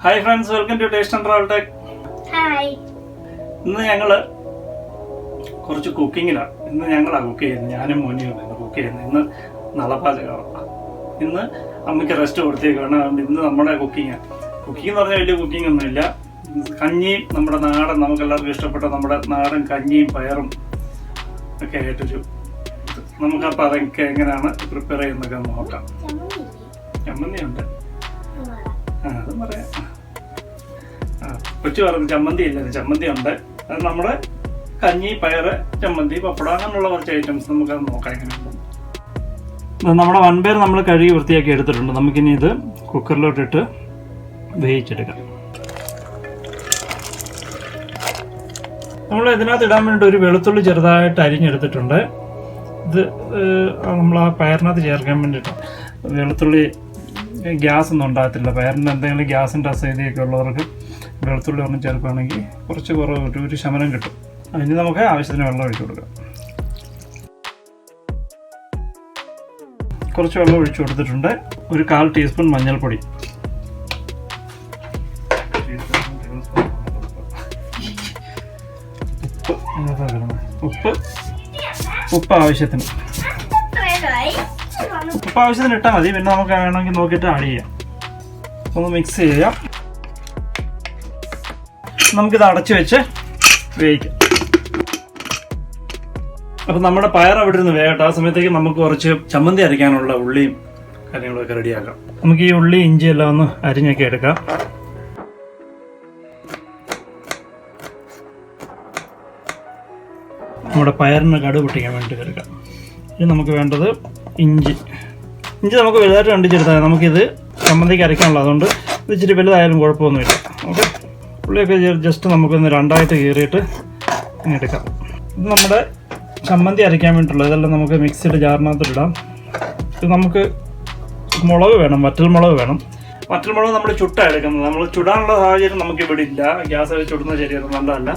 Hi friends, welcome to Taste and Travel Tech. Hi. ഇന്ന് ഞങ്ങള് കുറച്ച് കുക്കിങ്ങിലാണ്. ഇന്ന് ഞങ്ങളാണ് കുക്ക് ചെയ്യുന്നത്. ഞാനും മോനിയും കുക്ക് ചെയ്യുന്നത്. ഇന്ന് നളപാചകമാണ്. ഇന്ന് അമ്മയ്ക്ക് റെസ്റ്റ് കൊടുത്തേക്കാണ്. അതുകൊണ്ട് ഇന്ന് നമ്മുടെ കുക്കിങ് എന്ന് പറഞ്ഞാൽ വലിയ കുക്കിംഗ് ഒന്നുമില്ല. കഞ്ഞിയും നമ്മുടെ നാടൻ, നമുക്ക് എല്ലാവർക്കും ഇഷ്ടപ്പെട്ട നമ്മുടെ നാടൻ കഞ്ഞിയും പയറും ഒക്കെ ആയിട്ടൊരു നമുക്കപ്പോൾ അതൊക്കെ എങ്ങനെയാണ് പ്രിപ്പയർ ചെയ്യുന്നതൊക്കെ നോക്കാം. ചമ്മന്തി ഉണ്ട്, അതും പറയാം. കൊച്ചു പറഞ്ഞു ചമ്മന്തി ഇല്ല, ചമ്മന്തി ഉണ്ട്. അത് നമ്മുടെ കഞ്ഞി, പയറ്, ചമ്മന്തി, പപ്പടം, അങ്ങനെയുള്ള കുറച്ച് ഐറ്റംസ് നമുക്കത് നോക്കാം എങ്ങനെയുണ്ട്. നമ്മുടെ വൻപയർ നമ്മൾ കഴുകി വൃത്തിയാക്കി എടുത്തിട്ടുണ്ട്. നമുക്കിനി ഇത് കുക്കറിലോട്ടിട്ട് വേവിച്ചെടുക്കാം. നമ്മൾ ഇതിനകത്ത് ഇടാൻ വേണ്ടി ഒരു വെളുത്തുള്ളി ചെറുതായിട്ട് അരിഞ്ഞെടുത്തിട്ടുണ്ട്. ഇത് നമ്മൾ ആ പയറിനകത്ത് ചേർക്കാൻ വേണ്ടിയിട്ട്. വെളുത്തുള്ളി ഗ്യാസ് ഒന്നും ഉണ്ടാകത്തില്ല. പയറിന് എന്തെങ്കിലും ഗ്യാസിൻ്റെ അസൈതിയൊക്കെ ഉള്ളവർക്ക് വെളുത്തുള്ളി ഒന്നും ചേർക്കുകയാണെങ്കിൽ കുറച്ച് കുറവ് ഒരു ശമനം കിട്ടും. അതിന് നമുക്ക് ആവശ്യത്തിന് വെള്ളം ഒഴിച്ചു കൊടുക്കാം. കുറച്ച് വെള്ളം ഒഴിച്ചു കൊടുത്തിട്ടുണ്ട്. ഒരു 1/4 ടീസ്പൂൺ മഞ്ഞൾപ്പൊടി, ഉപ്പ് ആവശ്യത്തിന് ഇട്ടാൽ മതി. പിന്നെ നമുക്ക് വേണമെങ്കിൽ നോക്കിയിട്ട് ആഡ് ചെയ്യാം. ഒന്ന് മിക്സ് ചെയ്യാം. നമുക്കിത് അടച്ചു വെച്ച് വേവിക്കാം. അപ്പം നമ്മുടെ പയർ അവിടെ ഇരുന്ന് വേകട്ടെ. ആ സമയത്തേക്ക് നമുക്ക് കുറച്ച് ചമ്മന്തി അരയ്ക്കാനുള്ള ഉള്ളിയും കാര്യങ്ങളൊക്കെ റെഡിയാക്കാം. നമുക്ക് ഈ ഉള്ളി, ഇഞ്ചി എല്ലാം ഒന്ന് അരിഞ്ഞൊക്കെ എടുക്കാം. നമ്മുടെ പയറിന് കടുക് പൊട്ടിക്കാൻ വേണ്ടി എടുക്കാം. ഇനി നമുക്ക് വേണ്ടത് ഇഞ്ചി നമുക്ക് വലുതായിട്ട് കണ്ടിച്ചെടുത്താൽ നമുക്കിത് ചമ്മന്തിക്ക് അരയ്ക്കാനുള്ളത്. അതുകൊണ്ട് ഇത് ഇച്ചിരി വലുതായാലും കുഴപ്പമൊന്നുമില്ല. ഓക്കെ, ഉള്ളിയൊക്കെ ജസ്റ്റ് നമുക്കൊന്ന് രണ്ടായിട്ട് കീറിയിട്ട് എടുക്കാം. ഇത് നമ്മുടെ ചമ്മന്തി അരയ്ക്കാൻ വേണ്ടിയിട്ടുള്ളത്. ഇതെല്ലാം നമുക്ക് മിക്സിയുടെ ജാറിനകത്തിടാം. ഇത് നമുക്ക് മുളക് വേണം, വറ്റൽമുളക് വേണം. വറ്റൽമുളക് നമ്മൾ ചുട്ടാണ് എടുക്കുന്നത്. നമ്മൾ ചുടാനുള്ള സാഹചര്യം നമുക്കിവിടെ ഇല്ല. ഗ്യാസ് ചുടുന്നത് ശരിയാണ്, നല്ലതല്ല,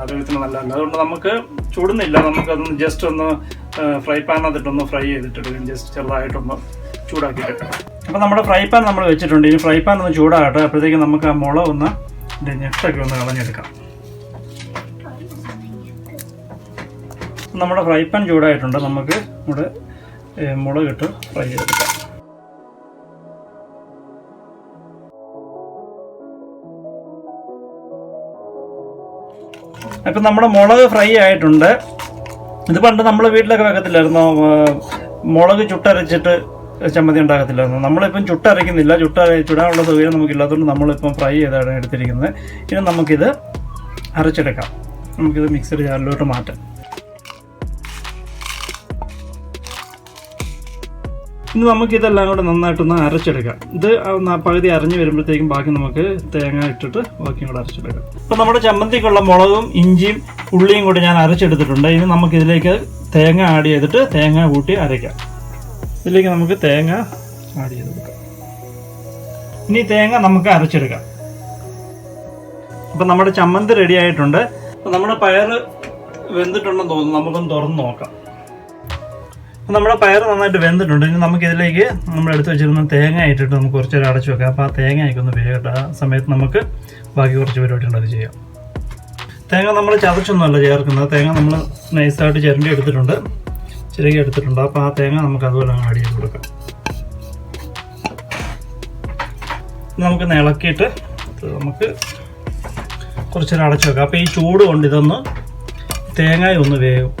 ആരോഗ്യത്തിന് നല്ലതല്ല. അതുകൊണ്ട് നമുക്ക് ചുടുന്നില്ല. നമുക്കതൊന്ന് ജസ്റ്റ് ഒന്ന് ഫ്രൈ പാനകത്തിട്ടൊന്ന് ഫ്രൈ ചെയ്തിട്ടെടുക്കാം. ജസ്റ്റ് ചെറുതായിട്ടൊന്ന് ചൂടാക്കിയിട്ടെടുക്കാം. അപ്പോൾ നമ്മുടെ ഫ്രൈ പാൻ നമ്മൾ വെച്ചിട്ടുണ്ട്. ഇനി ഫ്രൈ പാൻ ഒന്ന് ചൂടാകട്ടെ. അപ്പോഴത്തേക്ക് നമുക്ക് ആ മുളക് ഒന്ന് ഞെട്ടൊക്കെ ഒന്ന് കളഞ്ഞെടുക്കാം. നമ്മുടെ ഫ്രൈ പാൻ ചൂടായിട്ടുണ്ട്. നമുക്ക് ഇവിടെ മുളകിട്ട് ഫ്രൈ ചെയ്തെടുക്കാം. അപ്പം നമ്മുടെ മുളക് ഫ്രൈ ആയിട്ടുണ്ട്. ഇത് പണ്ട് നമ്മൾ വീട്ടിലൊക്കെ വെക്കത്തില്ലായിരുന്നു, മുളക് ചുട്ടരച്ചിട്ട് ചമ്മന്തി ഉണ്ടാക്കത്തില്ലായിരുന്നു. നമ്മളിപ്പം ചുട്ടരയ്ക്കുന്നില്ല. ചുടാനുള്ള സൗകര്യം നമുക്കില്ലാത്തതുകൊണ്ട് നമ്മളിപ്പം ഫ്രൈ ചെയ്താണ് എടുത്തിരിക്കുന്നത്. ഇനി നമുക്കിത് അരച്ചെടുക്കാം. നമുക്കിത് മിക്സിയുടെ ജാറിലോട്ട് മാറ്റാം. ഇനി നമുക്കിതെല്ലാം കൂടെ നന്നായിട്ടൊന്ന് അരച്ചെടുക്കാം. ഇത് പകുതി അരഞ്ഞ് വരുമ്പോഴത്തേക്കും ബാക്കി നമുക്ക് തേങ്ങ ഇട്ടിട്ട് ബാക്കിയും കൂടെ അരച്ചെടുക്കാം. ഇപ്പം നമ്മുടെ ചമ്മന്തിക്കുള്ള മുളകും ഇഞ്ചിയും ഉള്ളിയും കൂടി ഞാൻ അരച്ചെടുത്തിട്ടുണ്ട്. ഇനി നമുക്കിതിലേക്ക് തേങ്ങ ആഡ് ചെയ്തിട്ട് തേങ്ങ കൂട്ടി അരയ്ക്കാം. ഇതിലേക്ക് നമുക്ക് തേങ്ങ ആഡ് ചെയ്ത് കൊടുക്കാം. ഇനി തേങ്ങ നമുക്ക് അരച്ചെടുക്കാം. അപ്പം നമ്മുടെ ചമ്മന്തി റെഡി ആയിട്ടുണ്ട്. അപ്പം നമ്മുടെ പയർ വെന്തിട്ടുണ്ടെന്ന് തോന്നുന്നു. നമുക്കൊന്ന് തുറന്ന് നോക്കാം. നമ്മുടെ പയർ നന്നായിട്ട് വെന്തിട്ടുണ്ട്. ഇനി നമുക്കിതിലേക്ക് നമ്മൾ എടുത്ത് വെച്ചിരുന്ന തേങ്ങ ഇട്ടിട്ട് നമുക്ക് കുറച്ച് നേരം അടച്ചു വെക്കാം. അപ്പോൾ ആ തേങ്ങയൊക്കെ ഒന്ന് വേകട്ടെ. ആ സമയത്ത് നമുക്ക് ബാക്കി കുറച്ച് പരിപാടി ഉണ്ട്, അത് ചെയ്യാം. തേങ്ങ നമ്മൾ ചതച്ചൊന്നുമല്ല ചേർക്കുന്നത്. തേങ്ങ നമ്മൾ നൈസായിട്ട് ചിരണ്ടി എടുത്തിട്ടുണ്ട്. അപ്പോൾ ആ തേങ്ങ നമുക്ക് അതുപോലെ ആഡ് ചെയ്ത് കൊടുക്കാം. നമുക്ക് ഇളക്കിയിട്ട് നമുക്ക് കുറച്ച് നേരം അടച്ചു വെക്കാം. അപ്പോൾ ഈ ചൂട് കൊണ്ട് ഇതൊന്ന് തേങ്ങ ഒന്ന് വേകും.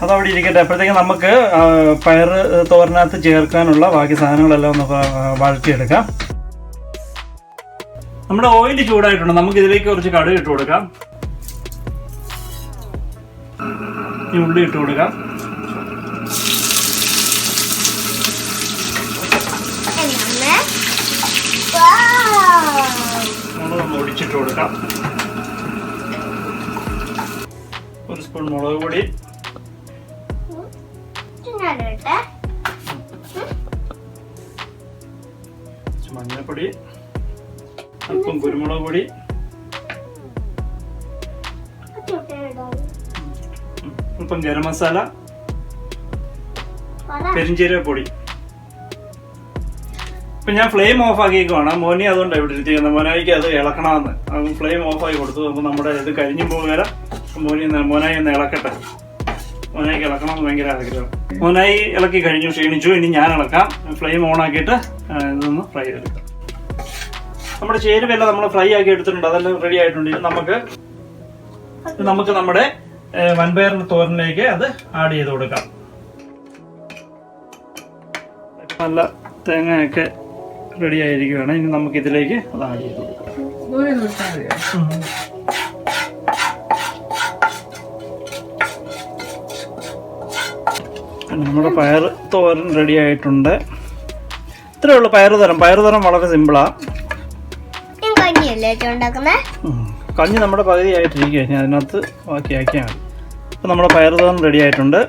അതവിടെ ഇരിക്കട്ടെ. അപ്പോഴത്തേക്ക് നമുക്ക് പയർ തോരനകത്ത് ചേർക്കാനുള്ള ബാക്കി സാധനങ്ങളെല്ലാം ഒന്ന് വഴറ്റിയെടുക്കാം. നമ്മുടെ ഓയിൽ ചൂടായിട്ടുണ്ട്. നമുക്ക് ഇതിലേക്ക് കുറച്ച് കടുക് ഇട്ട് കൊടുക്കാം. ഈ ഉള്ളി ഇട്ട് കൊടുക്കാം. മുളകൊന്ന് ഒടിച്ചിട്ട് കൊടുക്കാം. 1 സ്പൂൺ മുളക് പൊടി, മഞ്ഞൾപ്പൊടി, അല്പം കുരുമുളക് പൊടി, അല്പം ഗരം മസാല, പെരിഞ്ചീരക പൊടി, ഇപ്പം ഞാൻ ഫ്ലെയിം ഓഫ് ആക്കിയേക്കുവാണ്. മോനി അതുകൊണ്ടാണ് ഇവിടെ ഇരിക്കുന്നത്. മോനായിക്ക് അത് ഇളക്കണമെന്ന്. അത് ഫ്ലെയിം ഓഫ് ആക്കി കൊടുത്തു. അപ്പോൾ നമ്മുടെ ഇത് കഴിഞ്ഞു പോകുക മോനായി ഒന്ന് ഇളക്കട്ടെ. മോനായിക്ക് ഇളക്കണം ഭയങ്കര ആഗ്രഹം. മോനായി ഇളക്കി കഴിഞ്ഞു, ക്ഷീണിച്ചു. ഇനി ഞാൻ ഇളക്കാം. ഫ്ലെയിം ഓൺ ആക്കിയിട്ട് ഇതൊന്ന് ഫ്രൈ ചെയ്തെടുക്കാം. നമ്മുടെ ചേരുവെല്ലാം നമ്മൾ ഫ്രൈ ആക്കി എടുത്തിട്ടുണ്ട്, അതെല്ലാം റെഡി ആയിട്ടുണ്ട്. നമുക്ക് നമ്മുടെ വൻപയറിന്റെ തോരനിലേക്ക് അത് ആഡ് ചെയ്ത് കൊടുക്കാം. നല്ല തേങ്ങയൊക്കെ റെഡി ആയിരിക്കുകയാണ്. ഇനി നമുക്ക് ഇതിലേക്ക് അത് ആഡ് ചെയ്ത് കൊടുക്കാം. നമ്മുടെ പയർ തോരൻ റെഡി ആയിട്ടുണ്ട്. ഇത്രയേ ഉള്ളൂ പയറുതരം. പയറുതരം വളരെ സിമ്പിളാണ്. കഞ്ഞി നമ്മുടെ പകുതി ആയിട്ടിരിക്കുക, ഞാൻ അതിനകത്ത് ബാക്കിയാക്കിയാണ്. അപ്പം നമ്മുടെ പയറുതോരൻ റെഡി ആയിട്ടുണ്ട്.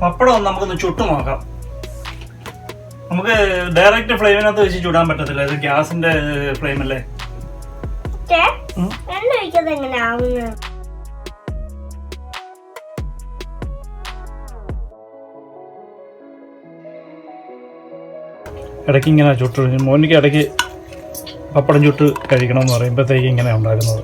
പപ്പടം ഒന്ന് നമുക്കൊന്ന് ചുട്ട് നോക്കാം. നമുക്ക് ഡയറക്റ്റ് ഫ്ലെയിമിനകത്ത് വെച്ച് ചുടാൻ പറ്റത്തില്ല, ഇത് ഗ്യാസിന്റെ ഫ്ലെയിം അല്ലേ. ഇടയ്ക്ക് ഇങ്ങനെ ചുട്ട് മോനിക്ക് ഇടയ്ക്ക് പപ്പടം ചുട്ട് കഴിക്കണം എന്ന് പറയുമ്പോഴത്തേക്ക് ഇങ്ങനെ ഉണ്ടാക്കുന്നത്.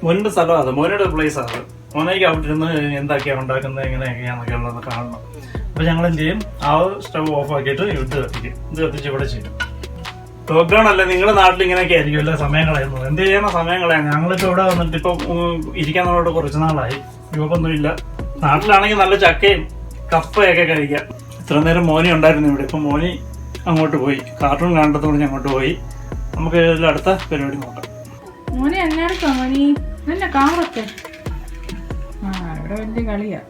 മോനിന്റെ സ്ഥലം അത്, മോനയുടെ പ്ലേസ് ആണ്. മോനയ്ക്ക് അവിടെ ഇരുന്ന് എന്തൊക്കെയാ ഉണ്ടാക്കുന്നത് എങ്ങനെയൊക്കെയാന്നൊക്കെ ഉള്ളത് കാണണം. അപ്പൊ ഞങ്ങൾ എന്ത് ചെയ്യും, ആ സ്റ്റവ് ഓഫ് ആക്കിയിട്ട് ഇത് കത്തിക്കും. ഇത് കത്തിച്ച് ഇവിടെ ചെയ്യും. ലോക്ക്ഡൌൺ അല്ലേ, നിങ്ങളുടെ നാട്ടിൽ ഇങ്ങനെയൊക്കെ ആയിരിക്കും എല്ലാ സമയം കളയുന്നത്. എന്ത് ചെയ്യുന്ന സമയം കളയാം. ഞങ്ങളിപ്പോൾ ഇവിടെ വന്നിട്ട് ഇപ്പം ഇരിക്കാൻ നമ്മളോട് കുറച്ച് നാളായി, ഗ്രൂപ്പൊന്നുമില്ല. നാട്ടിലാണെങ്കിൽ നല്ല ചക്കയും കപ്പയൊക്കെ കഴിക്കാം. ഇത്ര നേരം മോനി ഉണ്ടായിരുന്നു ഇവിടെ. ഇപ്പം മോനി അങ്ങോട്ട് പോയി, കാർട്ടൂൺ കണ്ടത്തോടെ അങ്ങോട്ട് പോയി. നമുക്ക് ഇതിൽ അടുത്ത പരിപാടി നോക്കാം. മോനെ എല്ലാവർക്കും മോനി നല്ല കാറൊക്കെ ഇവിടെ വലിയ കളിയാ.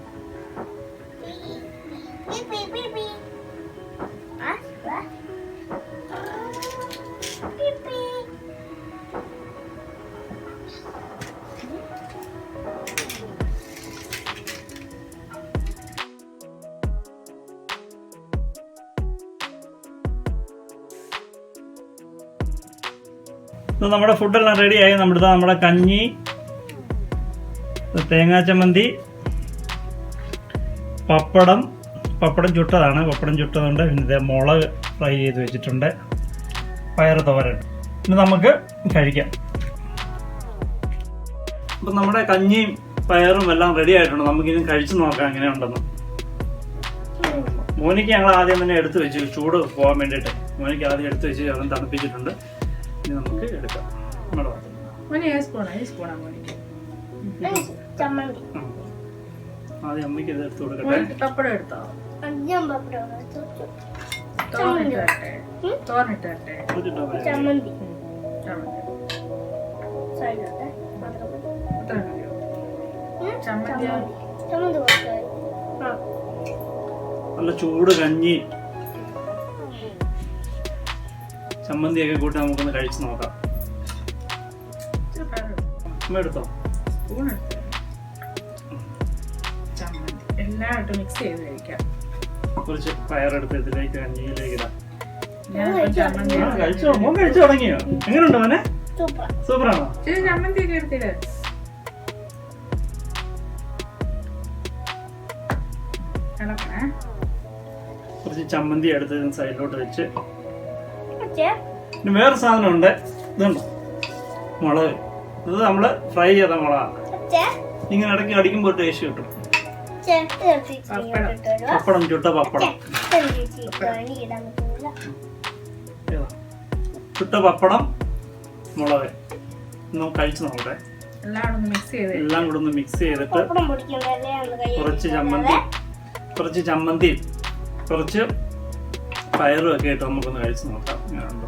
നമ്മുടെ ഫുഡെല്ലാം റെഡിയായി. നമ്മുടെ കഞ്ഞി, തേങ്ങാ ചമ്മന്തി, പപ്പടം ചുട്ടതാണ്. പപ്പടം ചുട്ടതുണ്ട്. പിന്നെ മുളക് ഫ്രൈ ചെയ്ത് വെച്ചിട്ടുണ്ട്. പയർ തോരൻ. ഇനി നമുക്ക് കഴിക്കാം. അപ്പം നമ്മുടെ കഞ്ഞിയും പയറും എല്ലാം റെഡി ആയിട്ടുണ്ട്. നമുക്കിനി കഴിച്ചു നോക്കാം എങ്ങനെയുണ്ടെന്ന്. മോനിക്ക് ഞങ്ങൾ ആദ്യം തന്നെ എടുത്തു വെച്ചു, ചൂട് പോകാൻ വേണ്ടിയിട്ട്. മോനിക്ക് ആദ്യം എടുത്തു വെച്ച് അതും തണുപ്പിച്ചിട്ടുണ്ട്. ഇനി നമുക്ക് എടുക്കാം. ആദ്യം അമ്മയ്ക്ക് ഇത് എടുത്ത് കൊടുക്കട്ടെ. നല്ല ചൂട് കഞ്ഞി ചമ്മന്തിയൊക്കെ കൂട്ടി നമുക്കൊന്ന് കഴിച്ചു നോക്കാം. എടുത്തോ, കുറച്ച് പയറെടുത്ത് ഇതിലേക്ക് കഞ്ഞിയിലേക്ക് ഇടാം. കഴിച്ചു തുടങ്ങിയോ? എങ്ങനെയുണ്ട് മോനെ? സൂപ്പറാണോ? കുറച്ച് ചമ്മന്തി എടുത്ത് സൈഡിലോട്ട് വെച്ച് പിന്നെ വേറെ സാധനം ഉണ്ട്. ഇതുണ്ടോ മുളക്? ഇത് നമ്മള് ഫ്രൈ ചെയ്ത മുളകാണ്. ഇങ്ങനെ ഇടയ്ക്ക് അടിക്കുമ്പോൾ ടേസ്റ്റ് കിട്ടും. പപ്പടം ചുട്ട പപ്പടം മുളക് നമുക്ക് കഴിച്ചു നോക്കട്ടെ. എല്ലാം കൂടെ ഒന്ന് മിക്സ് ചെയ്തിട്ട് കുറച്ച് ചമ്മന്തി കുറച്ച് പയറും ഒക്കെ ആയിട്ട് നമുക്കൊന്ന് കഴിച്ചു നോക്കാം. ഇങ്ങനെയുണ്ടോ?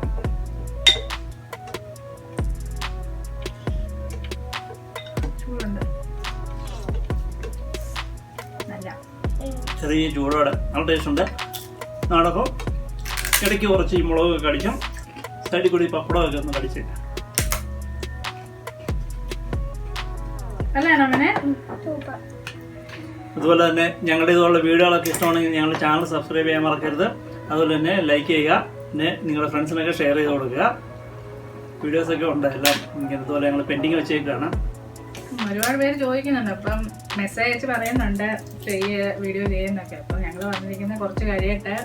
ചെറിയ ചൂടോടെ നല്ല ടേസ്റ്റ് ഉണ്ട്. നാടകം ഇടയ്ക്ക് കുറച്ച് ഈ മുളകൊക്കെ കടിക്കും, സൈഡിൽ കൂടി പപ്പടമൊക്കെ ഒന്ന് കടിച്ച്. അതുപോലെ തന്നെ ഞങ്ങളുടെ ഇതുപോലുള്ള വീഡിയോകളൊക്കെ ഇഷ്ടമാണെങ്കിൽ ഞങ്ങളുടെ ചാനൽ സബ്സ്ക്രൈബ് ചെയ്യാൻ മറക്കരുത്. അതുപോലെ തന്നെ ലൈക്ക് ചെയ്യുക, പിന്നെ നിങ്ങളുടെ ഫ്രണ്ട്സിനൊക്കെ ഷെയർ ചെയ്ത് കൊടുക്കുക. വീഡിയോസൊക്കെ ഉണ്ട്. എല്ലാം ഇതുപോലെ ഞങ്ങൾ പെൻഡിങ് വെച്ചേക്കാണ്. ഒരുപാട് പേര് ചോദിക്കുന്നുണ്ട്, അപ്പം മെസ്സേജ് അയച്ച് പറയുന്നുണ്ട് വീഡിയോ ചെയ്യുന്നൊക്കെ. അപ്പം ഞങ്ങൾ പറഞ്ഞിരിക്കുന്നത് കുറച്ച് കഴിയട്ടെ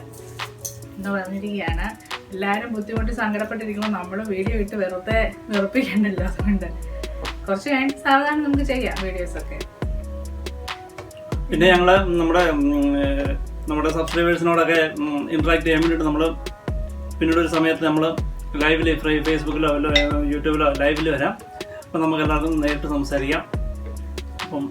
എന്ന് പറഞ്ഞിരിക്കുകയാണ്. എല്ലാവരും ബുദ്ധിമുട്ടി സങ്കടപ്പെട്ടിരിക്കുമ്പോൾ നമ്മൾ വീഡിയോ ഇട്ട് വെറുതെ വെറുപ്പിക്കണ്ടല്ലോ. അതുകൊണ്ട് കുറച്ച് കഴിഞ്ഞിട്ട് സാധാരണ നമുക്ക് ചെയ്യാം വീഡിയോസൊക്കെ. പിന്നെ ഞങ്ങൾ നമ്മുടെ സബ്സ്ക്രൈബേഴ്സിനോടൊക്കെ ഇൻട്രാക്ട് ചെയ്യാൻ വേണ്ടിയിട്ട് നമ്മൾ പിന്നീട് ഒരു സമയത്ത് നമ്മൾ ലൈവിൽ ഫേസ്ബുക്കിലോ യൂട്യൂബിലോ ലൈവിൽ വരാം. അപ്പം നമുക്ക് എല്ലാവർക്കും നേരിട്ട് സംസാരിക്കാം. അപ്പം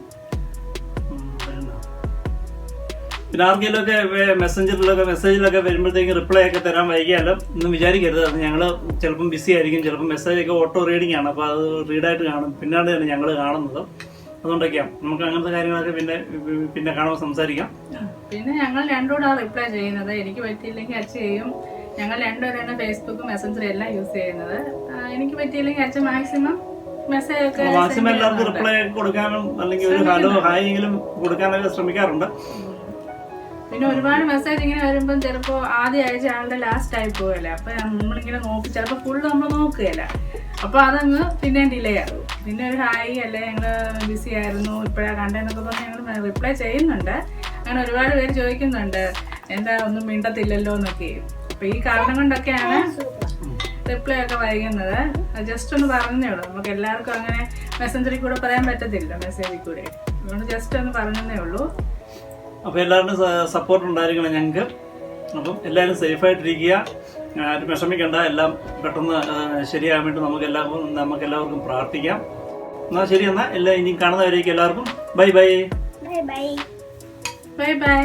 പിന്നെ ആർക്കെങ്കിലുമൊക്കെ മെസ്സേജിലൊക്കെ വരുമ്പോഴത്തേക്ക് റിപ്ലൈ ഒക്കെ തരാൻ വൈകിയാലും ഒന്നും വിചാരിക്കരുത്. അത് ഞങ്ങൾ ചിലപ്പം ബിസി ആയിരിക്കും, ചിലപ്പോൾ മെസ്സേജൊക്കെ ഓട്ടോ റീഡിംഗ് ആണ്. അപ്പോൾ അത് റീഡായിട്ട് കാണും, പിന്നാണ് തന്നെ ഞങ്ങൾ കാണുന്നത്. അതുകൊണ്ടൊക്കെയാണ് നമുക്ക് അങ്ങനത്തെ കാര്യങ്ങളൊക്കെ പിന്നെ കാണുമ്പോൾ സംസാരിക്കാം. പിന്നെ ഞങ്ങൾ രണ്ടുകൂടാണ് റിപ്ലൈ ചെയ്യുന്നത്. എനിക്ക് പറ്റിയില്ലെങ്കിൽ അച്ഛൻ ചെയ്യും. ഞങ്ങൾ രണ്ടുപേരാണ് ഫേസ്ബുക്കും മെസ്സഞ്ചറും എല്ലാം യൂസ് ചെയ്യുന്നത്. എനിക്ക് പറ്റിയില്ലെങ്കിൽ അച്ഛൻ മാക്സിമം എല്ലാവർക്കും റിപ്ലൈ കൊടുക്കാനും അല്ലെങ്കിൽ ഒരു ഹലോ ഹായ് എങ്കിലും കൊടുക്കാനൊക്കെ ശ്രമിക്കാറുണ്ട്. പിന്നെ ഒരുപാട് മെസ്സേജ് ഇങ്ങനെ വരുമ്പം ചിലപ്പോൾ ആദ്യം അയച്ച ആളുടെ ലാസ്റ്റ് ആയി പോകല്ലേ. അപ്പൊ നമ്മളിങ്ങനെ നോക്കി ചിലപ്പോൾ ഫുള്ള് നമ്മൾ നോക്കുകയല്ല. അപ്പൊ അതങ്ങ് പിന്നെ ഡിലേ ആകും. പിന്നെ ഒരു ഹായ് അല്ലേ ഞങ്ങള് ബിസി ആയിരുന്നു ഇപ്പോഴാണ് കണ്ടെന്നൊക്കെ പറഞ്ഞ് ഞങ്ങൾ റിപ്ലൈ ചെയ്യുന്നുണ്ട്. അങ്ങനെ ഒരുപാട് പേര് ചോദിക്കുന്നുണ്ട് എന്താ ഒന്നും മിണ്ടത്തില്ലല്ലോ എന്നൊക്കെ. അപ്പൊ ഈ കാരണം കൊണ്ടൊക്കെയാണ് റിപ്ലൈ ഒക്കെ വൈകുന്നത്. ജസ്റ്റ് ഒന്ന് പറഞ്ഞതേ ഉള്ളൂ. നമുക്ക് എല്ലാവർക്കും അങ്ങനെ മെസ്സഞ്ചറിൽ കൂടെ പറയാൻ പറ്റത്തില്ല, മെസ്സേജിൽ കൂടെ. അതുകൊണ്ട് ജസ്റ്റ് ഒന്ന് പറഞ്ഞതേ ഉള്ളൂ. അപ്പോൾ എല്ലാവരുടെയും സപ്പോർട്ട് ഉണ്ടായിരിക്കണം ഞങ്ങൾക്ക്. അപ്പം എല്ലാവരും സേഫായിട്ടിരിക്കുക, ആരും വിഷമിക്കേണ്ട. എല്ലാം പെട്ടെന്ന് ശരിയാകാൻ വേണ്ടി നമുക്ക് എല്ലാവർക്കും പ്രാർത്ഥിക്കാം. എന്നാൽ ശരി, എന്നാൽ ഇനി കാണുന്നവരേക്കും എല്ലാവർക്കും ബൈ ബൈ. Bye bye.